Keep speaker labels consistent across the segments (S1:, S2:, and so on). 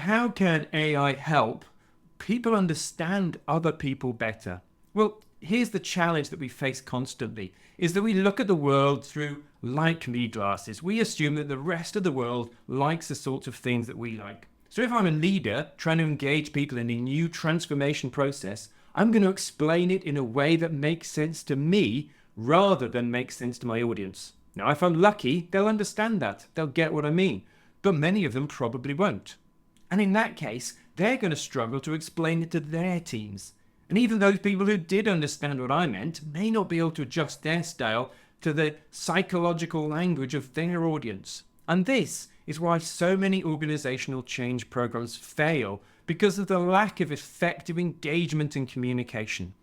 S1: How can AI help people understand other people better? Well, here's the challenge that we face constantly, is that we look at the world through like-me glasses. We assume that the rest of the world likes the sorts of things that we like. So if I'm a leader trying to engage people in a new transformation process, I'm going to explain it in a way that makes sense to me rather than make sense to my audience. Now, if I'm lucky, they'll understand that. They'll get what I mean. But many of them probably won't. And in that case, they're going to struggle to explain it to their teams. And even those people who did understand what I meant may not be able to adjust their style to the psychological language of their audience. And this is why so many organizational change programs fail, because of the lack of effective engagement and communication.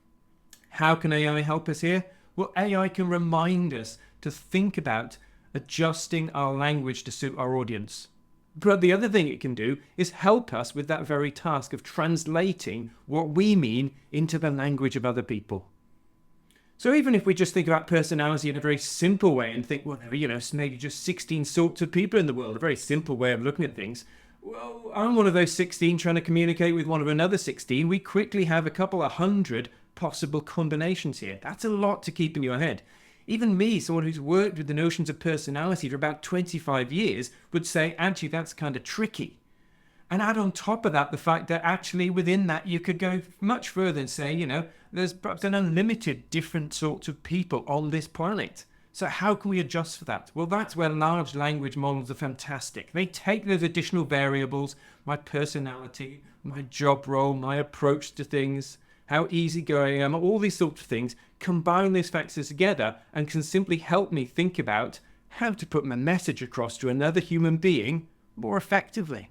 S1: How can AI help us here? Well, AI can remind us to think about adjusting our language to suit our audience. But the other thing it can do is help us with that very task of translating what we mean into the language of other people. So even if we just think about personality in a very simple way and think, well, it's maybe just 16 sorts of people in the world, a very simple way of looking at things. Well, I'm one of those 16 trying to communicate with one of another 16. We quickly have a couple of hundred possible combinations here. That's a lot to keep in your head. Even me, someone who's worked with the notions of personality for about 25 years, would say, actually, that's kind of tricky. And add on top of that the fact that actually within that you could go much further and say, there's perhaps an unlimited different sorts of people on this planet. So how can we adjust for that? Well, that's where large language models are fantastic. They take those additional variables, my personality, my job role, my approach to things, how easygoing I am, all these sorts of things, combine these factors together and can simply help me think about how to put my message across to another human being more effectively.